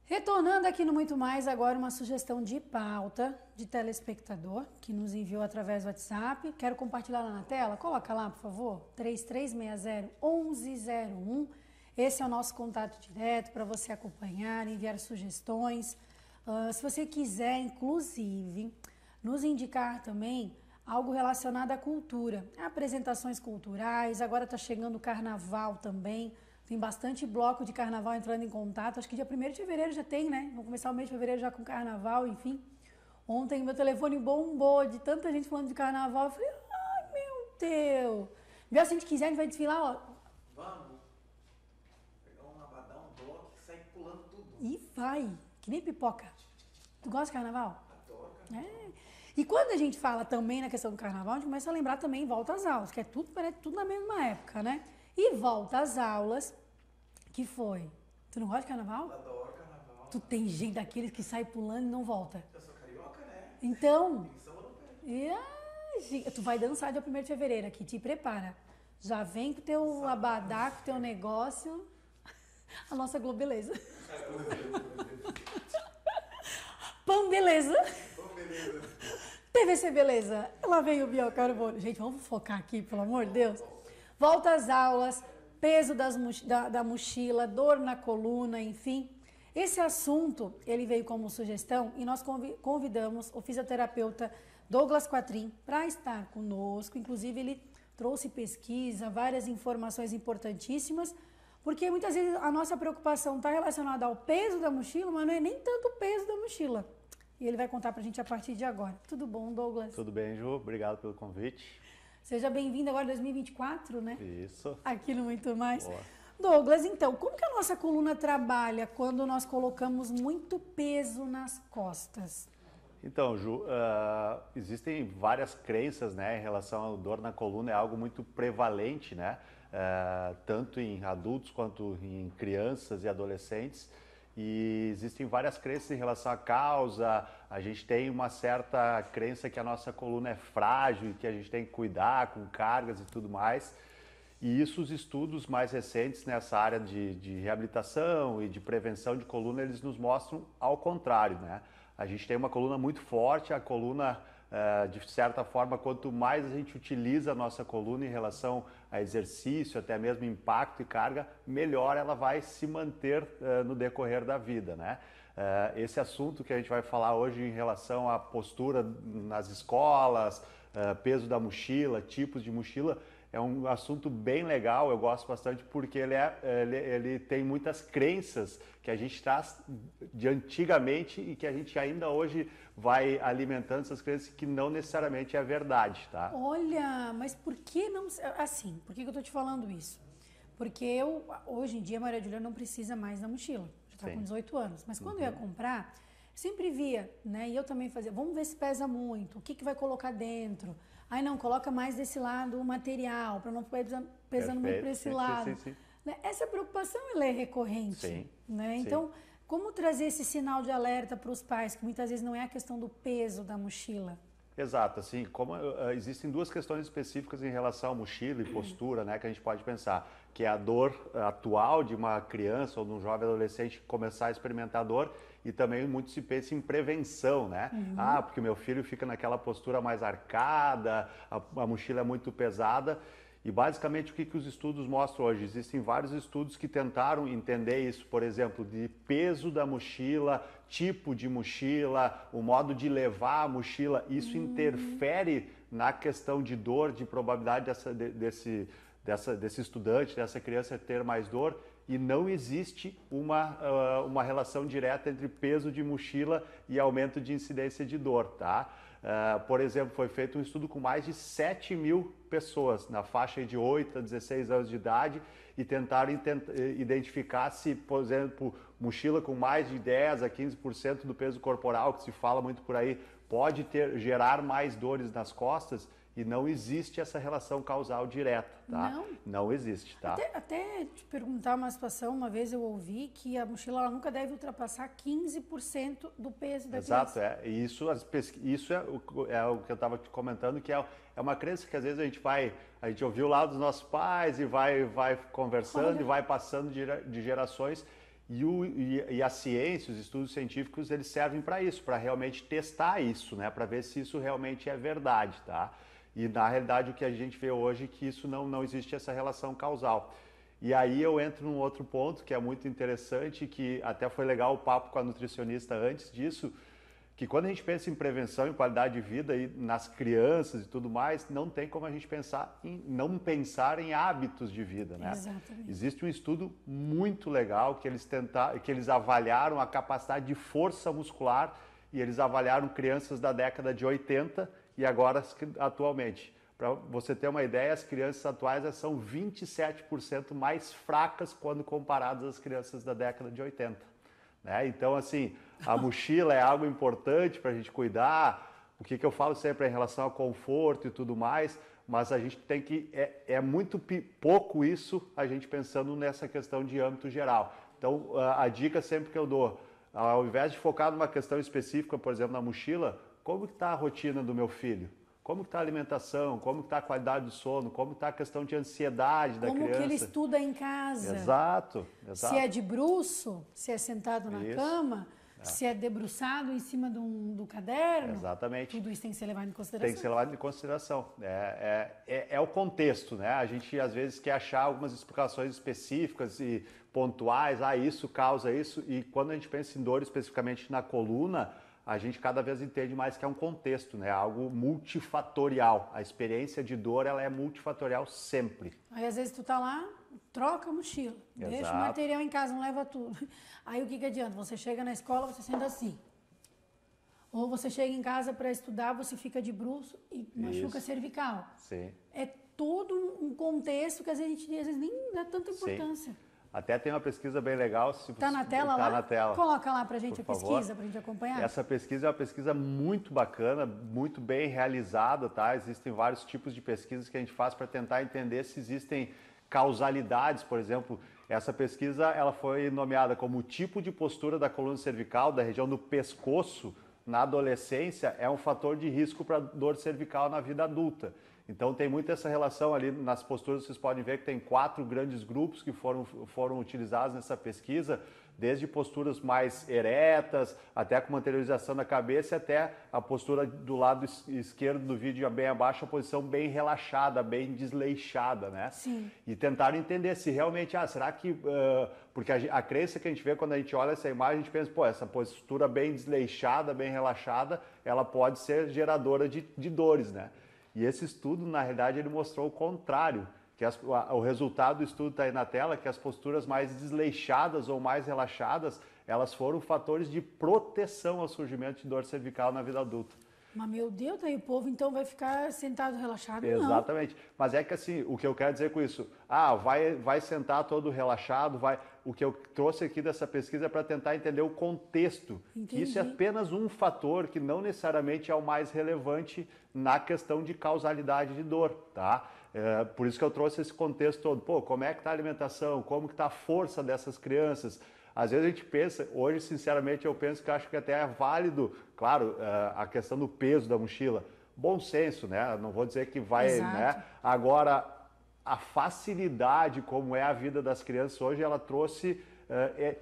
Retornando aqui no Muito Mais, agora uma sugestão de pauta de telespectador que nos enviou através do WhatsApp. Quero compartilhar lá na tela. Coloca lá, por favor, 3360-1101. Esse é o nosso contato direto para você acompanhar, enviar sugestões. Se você quiser, inclusive, nos indicar também algo relacionado à cultura, apresentações culturais. Agora está chegando o carnaval também. Tem bastante bloco de carnaval entrando em contato. Acho que dia 1º de fevereiro já tem, né? Vamos começar o mês de fevereiro já com carnaval, enfim. Ontem meu telefone bombou de tanta gente falando de carnaval. Eu falei, ai meu Deus. Viu, se a gente quiser, a gente vai desfilar, ó. Vamos pegar um abadão, um bloco e sair pulando tudo. E vai, que nem pipoca. Tu gosta de carnaval? Adoro carnaval. É. E quando a gente fala também na questão do carnaval, a gente começa a lembrar também volta às aulas, que é tudo, parece tudo na mesma época, né? E volta às aulas, que foi? Tu não gosta de carnaval? Adoro carnaval. Tu tem gente daqueles que sai pulando e não volta. Eu sou carioca, né? Então, Tem samba no pé. tu vai dançar dia 1º de fevereiro aqui, te prepara. Já vem com o teu abadá, com o teu negócio. A nossa Globo Beleza. Pão Beleza. Ô, beleza. TVC Beleza. Lá vem o biocarbono. Gente, vamos focar aqui, pelo amor de Deus. Volta às aulas, peso da mochila, dor na coluna, enfim. Esse assunto, ele veio como sugestão e nós convidamos o fisioterapeuta Douglas Quatrin para estar conosco. Inclusive, ele trouxe pesquisa, várias informações importantíssimas, porque muitas vezes a nossa preocupação está relacionada ao peso da mochila, mas não é nem tanto o peso da mochila. E ele vai contar para a gente a partir de agora. Tudo bom, Douglas? Tudo bem, Ju? Obrigado pelo convite. Seja bem-vindo agora em 2024, né? Isso. Aqui no Muito Mais. Boa. Douglas, então, como que a nossa coluna trabalha quando nós colocamos muito peso nas costas? Então, Ju, existem várias crenças, né, em relação à dor na coluna, é algo muito prevalente, né, tanto em adultos quanto em crianças e adolescentes. E existem várias crenças em relação à causa. A gente tem uma certa crença que a nossa coluna é frágil e que a gente tem que cuidar com cargas e tudo mais. E isso, os estudos mais recentes nessa área de reabilitação e de prevenção de coluna, eles nos mostram ao contrário, né? A gente tem uma coluna muito forte, a coluna, de certa forma, quanto mais a gente utiliza a nossa coluna em relação a exercício, até mesmo impacto e carga, melhor ela vai se manter no decorrer da vida, né? Esse assunto que a gente vai falar hoje em relação à postura nas escolas, peso da mochila, tipos de mochila, é um assunto bem legal, eu gosto bastante porque ele tem muitas crenças que a gente traz de antigamente e que a gente ainda hoje vai alimentando essas crenças que não necessariamente é verdade, tá? Olha, mas por que não... Assim, por que eu tô te falando isso? Porque hoje em dia, a Maria Juliana não precisa mais da mochila, já tá com 18 anos. Mas quando eu ia comprar, sempre via, né? E eu também fazia, vamos ver se pesa muito, o que vai colocar dentro. Aí não, coloca mais desse lado o material, para não ficar pesando muito para esse lado. Sim. Né? Essa preocupação, ela é recorrente. Sim, né? sim. Então, como trazer esse sinal de alerta para os pais, que muitas vezes não é a questão do peso da mochila? Exato, assim, como existem duas questões específicas em relação à mochila e postura, né, que a gente pode pensar, que é a dor atual de uma criança ou de um jovem adolescente começar a experimentar dor, e também muito se pensa em prevenção, né? Ah, porque meu filho fica naquela postura mais arcada, a mochila é muito pesada. E basicamente o que os estudos mostram hoje? Existem vários estudos que tentaram entender isso, por exemplo, de peso da mochila, tipo de mochila, o modo de levar a mochila. Isso interfere na questão de dor, de probabilidade desse estudante, dessa criança ter mais dor. E não existe uma relação direta entre peso de mochila e aumento de incidência de dor, tá? Por exemplo, foi feito um estudo com mais de 7.000 pessoas na faixa de 8 a 16 anos de idade e tentaram identificar se, por exemplo, mochila com mais de 10 a 15% do peso corporal, que se fala muito por aí, pode gerar mais dores nas costas. E não existe essa relação causal direta, tá? Não existe, tá? Até te perguntar uma situação, uma vez eu ouvi que a mochila ela nunca deve ultrapassar 15% do peso da criança. Exato, isso é o que eu estava te comentando, que é uma crença que às vezes a gente ouviu lá dos nossos pais e vai conversando e vai passando de gerações. E a ciência, os estudos científicos, eles servem para isso, para realmente testar isso, né? Para ver se isso realmente é verdade, tá? E na realidade o que a gente vê hoje é que isso não existe essa relação causal. E aí eu entro num outro ponto que é muito interessante, que até foi legal o papo com a nutricionista antes disso, que quando a gente pensa em prevenção, em qualidade de vida e nas crianças e tudo mais, não tem como a gente não pensar em hábitos de vida, né? Exatamente. Existe um estudo muito legal que eles avaliaram a capacidade de força muscular e eles avaliaram crianças da década de 80 e agora atualmente. Para você ter uma ideia, as crianças atuais são 27% mais fracas quando comparadas às crianças da década de 80. Né? Então, assim, a mochila é algo importante para a gente cuidar. O que eu falo sempre é em relação ao conforto e tudo mais, mas a gente tem que... É muito pouco isso a gente pensando nessa questão de âmbito geral. Então, a dica sempre que eu dou, ao invés de focar numa questão específica, por exemplo, na mochila, como está a rotina do meu filho? Como está a alimentação? Como está a qualidade do sono? Como está a questão de ansiedade da criança? Como que ele estuda em casa? Exato. Se é de bruço, se é sentado na cama, se é debruçado em cima do caderno. Exatamente. Tudo isso tem que ser levado em consideração. Tem que ser levado em consideração. É o contexto, né? A gente às vezes quer achar algumas explicações específicas e pontuais. Isso causa isso. E quando a gente pensa em dor especificamente na coluna, a gente cada vez entende mais que é um contexto, né? Algo multifatorial. A experiência de dor, ela é multifatorial sempre. Aí às vezes tu tá lá, troca a mochila, deixa o material em casa, não leva tudo. Aí o que adianta? Você chega na escola, você senta assim. Ou você chega em casa para estudar, você fica de bruço e machuca a cervical. Sim. É todo um contexto que às vezes a gente às vezes nem dá tanta importância. Sim. Até tem uma pesquisa bem legal. Tá na tela lá? Tá na tela. Coloca lá pra gente a favor. pesquisa, pra gente acompanhar. Essa pesquisa é uma pesquisa muito bacana, muito bem realizada, tá? Existem vários tipos de pesquisas que a gente faz para tentar entender se existem causalidades, por exemplo. Essa pesquisa ela foi nomeada como o tipo de postura da coluna cervical, da região do pescoço, na adolescência, é um fator de risco para dor cervical na vida adulta. Então tem muito essa relação ali nas posturas, vocês podem ver que tem 4 grandes grupos que foram utilizados nessa pesquisa, desde posturas mais eretas, até com materialização da cabeça, até a postura do lado esquerdo do vídeo, bem abaixo, a posição bem relaxada, bem desleixada, né? Sim. E tentar entender se realmente, será que... porque a crença que a gente vê quando a gente olha essa imagem, a gente pensa, essa postura bem desleixada, bem relaxada, ela pode ser geradora de dores, né? E esse estudo, na realidade, ele mostrou o contrário, que o resultado do estudo está aí na tela, que as posturas mais desleixadas ou mais relaxadas, elas foram fatores de proteção ao surgimento de dor cervical na vida adulta. Mas, meu Deus, aí o povo então vai ficar sentado relaxado? Exatamente. Não. Mas é que assim, o que eu quero dizer com isso, vai sentar todo relaxado, o que eu trouxe aqui dessa pesquisa é para tentar entender o contexto. Que isso é apenas um fator que não necessariamente é o mais relevante na questão de causalidade de dor, tá? Por isso que eu trouxe esse contexto todo. Como é que está a alimentação? Como que está a força dessas crianças? Às vezes a gente pensa, hoje sinceramente eu penso que acho que até é válido, claro, a questão do peso da mochila. Bom senso, né? Não vou dizer que vai, Exato. né? Agora, a facilidade como é a vida das crianças hoje, ela trouxe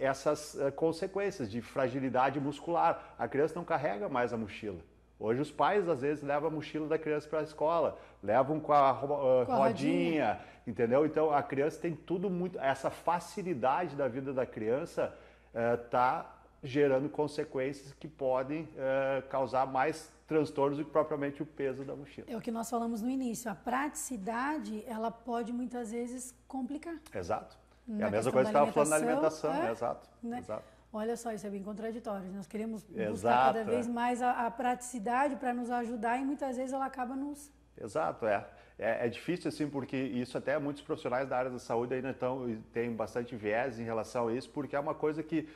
essas consequências de fragilidade muscular. A criança não carrega mais a mochila. Hoje os pais às vezes levam a mochila da criança para a escola, levam com a rodinha, entendeu? Então a criança tem tudo muito, essa facilidade da vida da criança está gerando consequências que podem causar mais transtornos do que propriamente o peso da mochila. É o que nós falamos no início, a praticidade, ela pode muitas vezes complicar. Exato. É a mesma coisa que estava falando na alimentação, exato. Né? Exato. Olha só, isso é bem contraditório. Nós queremos buscar cada vez mais a praticidade para nos ajudar e muitas vezes ela acaba nos... Exato, é difícil assim, porque isso até muitos profissionais da área da saúde ainda têm bastante viés em relação a isso, porque é uma coisa que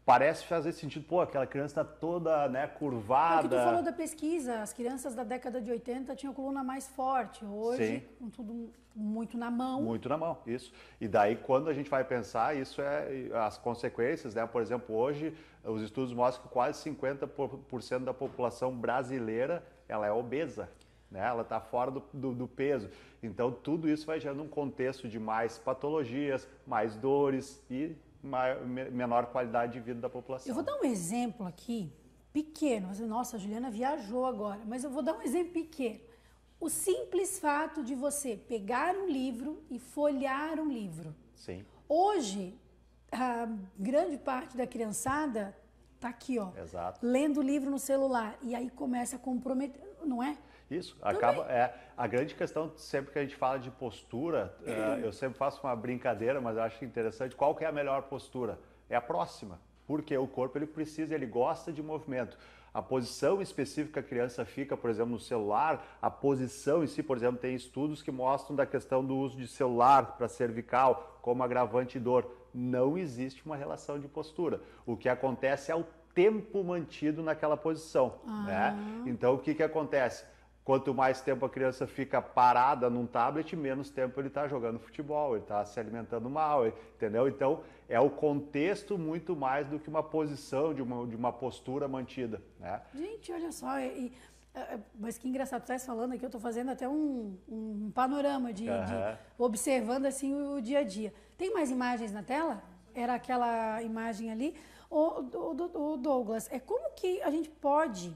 parece fazer sentido, aquela criança está toda, né, curvada. É o que tu falou da pesquisa, as crianças da década de 80 tinham a coluna mais forte, hoje com tudo muito na mão. Muito na mão, isso. E daí quando a gente vai pensar, isso as consequências, né? Por exemplo, hoje os estudos mostram que quase 50% da população brasileira, ela é obesa. Né? Ela está fora do peso. Então tudo isso vai gerando um contexto de mais patologias, mais dores e menor qualidade de vida da população. Eu vou dar um exemplo aqui, pequeno. Nossa, a Juliana viajou agora, mas eu vou dar um exemplo pequeno. O simples fato de você pegar um livro e folhear um livro. Sim. Hoje, a grande parte da criançada tá aqui, ó. Exato. Lendo o livro no celular. E aí começa a comprometer, não é? Isso, a grande questão, sempre que a gente fala de postura, eu sempre faço uma brincadeira, mas eu acho interessante, qual que é a melhor postura? É a próxima, porque o corpo ele gosta de movimento. A posição específica que a criança fica, por exemplo, no celular, a posição em si, por exemplo, tem estudos que mostram da questão do uso de celular para cervical como agravante de dor. Não existe uma relação de postura. O que acontece é o tempo mantido naquela posição, né? Então, o que acontece? Quanto mais tempo a criança fica parada num tablet, menos tempo ele está jogando futebol, ele está se alimentando mal, entendeu? Então, é o contexto muito mais do que uma posição, de uma postura mantida, né? Gente, olha só, mas que engraçado, tu estás falando aqui, eu estou fazendo até um panorama de observando assim o dia a dia. Tem mais imagens na tela? Era aquela imagem ali. O Douglas, como que a gente pode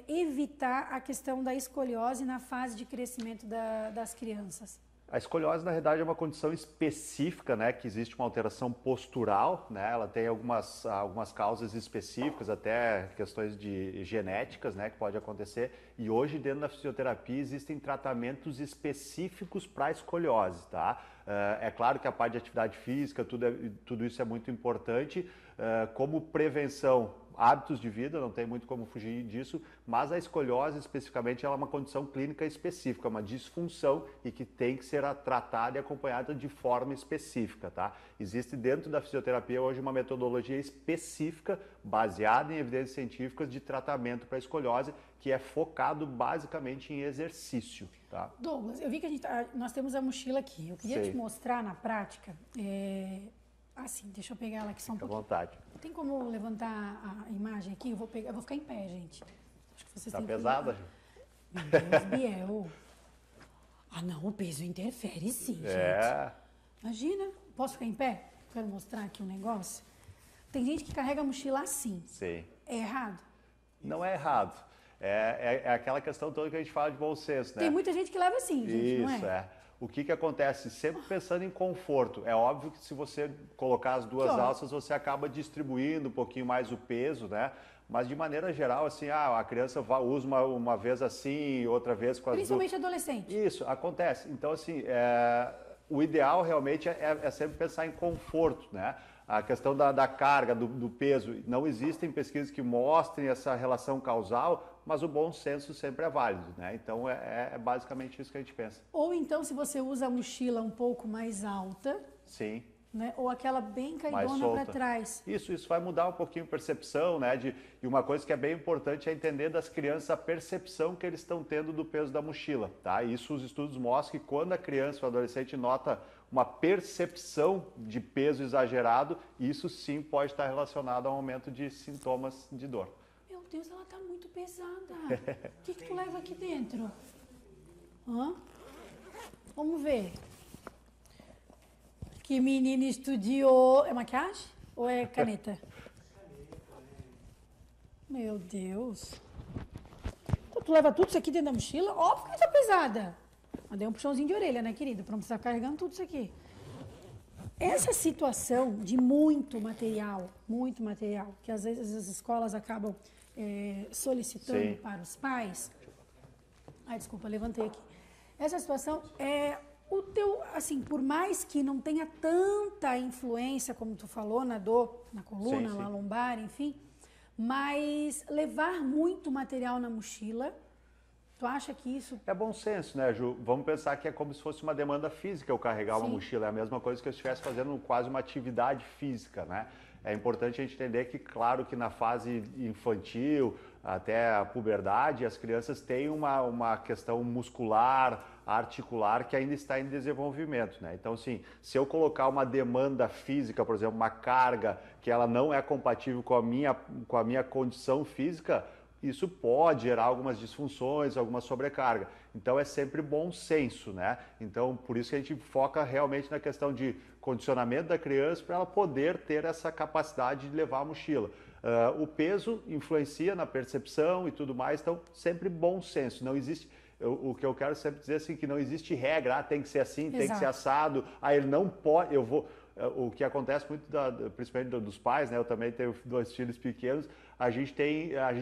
evitar a questão da escoliose na fase de crescimento das crianças? A escoliose, na realidade, é uma condição específica, né, que existe uma alteração postural, né, ela tem algumas causas específicas, até questões genéticas, né, que pode acontecer, e hoje dentro da fisioterapia existem tratamentos específicos para a escoliose, tá? É claro que a parte de atividade física, tudo isso é muito importante, como prevenção, hábitos de vida, não tem muito como fugir disso, mas a escoliose especificamente ela é uma condição clínica específica, uma disfunção e que tem que ser tratada e acompanhada de forma específica, tá? Existe dentro da fisioterapia hoje uma metodologia específica, baseada em evidências científicas de tratamento para escoliose, que é focado basicamente em exercício, tá? Douglas, eu vi que nós temos a mochila aqui, eu queria te mostrar na prática, assim, deixa eu pegar ela aqui só um pouquinho. Fica à vontade. Tem como levantar a imagem aqui? Eu vou ficar em pé, gente. Acho que vocês tá têm pesada, Ju? Meu Deus, Biel. Não, o peso interfere sim, gente. Imagina, posso ficar em pé? Quero mostrar aqui um negócio. Tem gente que carrega a mochila assim. Sim. É errado? Não é errado. É aquela questão toda que a gente fala de bom senso, né? Tem muita gente que leva assim, gente, não é? Isso, O que acontece? Sempre pensando em conforto. É óbvio que se você colocar as duas alças, você acaba distribuindo um pouquinho mais o peso, né? Mas de maneira geral, assim, a criança usa uma vez assim, outra vez com as duas. Principalmente adolescente. Isso, acontece. Então, assim, o ideal realmente é sempre pensar em conforto, né? A questão da carga, do peso, não existem pesquisas que mostrem essa relação causal, mas o bom senso sempre é válido, né? Então é basicamente isso que a gente pensa. Ou então se você usa a mochila um pouco mais alta, sim, né? Ou aquela bem caidona para trás. Isso vai mudar um pouquinho a percepção, né? E uma coisa que é bem importante é entender das crianças a percepção que eles estão tendo do peso da mochila, tá? Isso os estudos mostram que quando a criança ou adolescente nota uma percepção de peso exagerado, isso sim pode estar relacionado a um aumento de sintomas de dor. Meu Deus, ela tá muito pesada. O que tu leva aqui dentro? Vamos ver. Que menina estudiou. É maquiagem ou é caneta? Meu Deus. Tu leva tudo isso aqui dentro da mochila? Óbvio que tá pesada. Mas dei um puxãozinho de orelha, né, querida? Pra não precisar carregando tudo isso aqui. Essa situação de muito material, que às vezes as escolas acabam solicitando para os pais. Ai, desculpa, levantei aqui. Essa situação assim, por mais que não tenha tanta influência, como tu falou, na dor, na coluna, na lombar, enfim, mas levar muito material na mochila, tu acha que isso... É bom senso, né, Ju? Vamos pensar que é como se fosse uma demanda física eu carregar uma mochila. É a mesma coisa que eu estivesse fazendo quase uma atividade física, né? É importante a gente entender que, claro, que na fase infantil, até a puberdade, as crianças têm uma questão muscular, articular, que ainda está em desenvolvimento, né? Então, assim, se eu colocar uma demanda física, por exemplo, uma carga que ela não é compatível com a minha condição física, isso pode gerar algumas disfunções, alguma sobrecarga. Então é sempre bom senso, né? Então por isso que a gente foca realmente na questão de condicionamento da criança para ela poder ter essa capacidade de levar a mochila. O peso influencia na percepção e tudo mais, então sempre bom senso. Não existe, o que eu quero sempre dizer assim, que não existe regra, tem que ser assim, tem que ser assado, ele não pode, eu vou... O que acontece muito, principalmente dos pais, né? Eu também tenho 2 filhos pequenos, a gente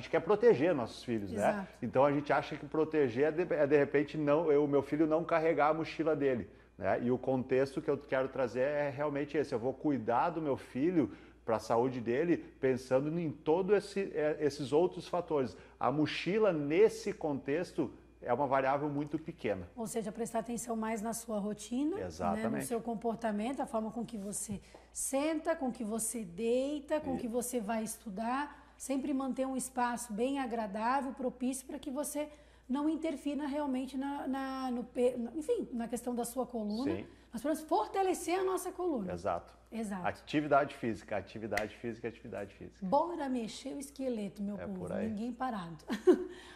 quer proteger nossos filhos, né? Então a gente acha que proteger é de repente o meu filho não carregar a mochila dele, né? E o contexto que eu quero trazer é realmente esse, eu vou cuidar do meu filho para a saúde dele, pensando em todos esses outros fatores. A mochila, nesse contexto, é uma variável muito pequena. Ou seja, prestar atenção mais na sua rotina, né, no seu comportamento, a forma com que você senta, com que você deita, com que você vai estudar. Sempre manter um espaço bem agradável, propício para que você não interfira realmente na questão da sua coluna. Sim. Nós podemos fortalecer a nossa coluna. Exato. Exato. Atividade física, atividade física, atividade física. Bora mexer o esqueleto, meu povo. Por aí. Ninguém parado.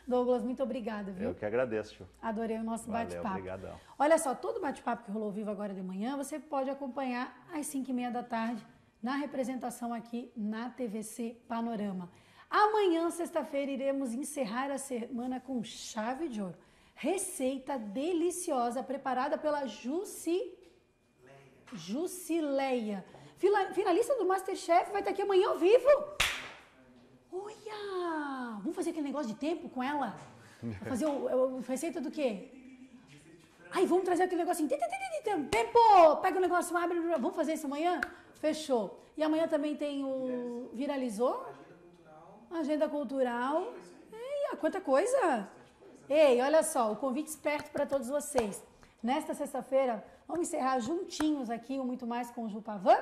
Douglas, muito obrigada, viu? Eu que agradeço, Ju. Adorei o nosso bate-papo. Obrigadão. Olha só, todo bate-papo que rolou vivo agora de manhã, você pode acompanhar às 5h30 da tarde na representação aqui na TVC Panorama. Amanhã, sexta-feira, iremos encerrar a semana com chave de ouro. Receita deliciosa preparada pela Jusileia. Finalista do Masterchef, vai estar aqui amanhã ao vivo. Olha! Vamos fazer aquele negócio de tempo com ela? Vai fazer receita do quê? Ai, vamos trazer aquele negocinho. Tempo! Pega o negócio, abre. Vamos fazer isso amanhã? Fechou. E amanhã também tem o Viralizou? Agenda cultural. Ei, quanta coisa! Ei, olha só, o convite esperto para todos vocês. Nesta sexta-feira, vamos encerrar juntinhos aqui o Muito Mais com o Ju Pavan.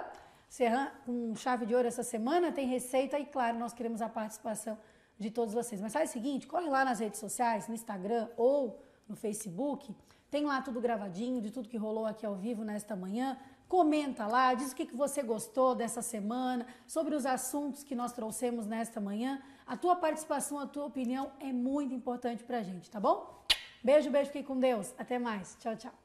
Encerrando com chave de ouro essa semana, tem receita e, claro, nós queremos a participação de todos vocês. Mas faz o seguinte, corre lá nas redes sociais, no Instagram ou no Facebook, tem lá tudo gravadinho de tudo que rolou aqui ao vivo nesta manhã. Comenta lá, diz o que você gostou dessa semana, sobre os assuntos que nós trouxemos nesta manhã. A tua participação, a tua opinião é muito importante pra gente, tá bom? Beijo, beijo, fiquem com Deus. Até mais. Tchau, tchau.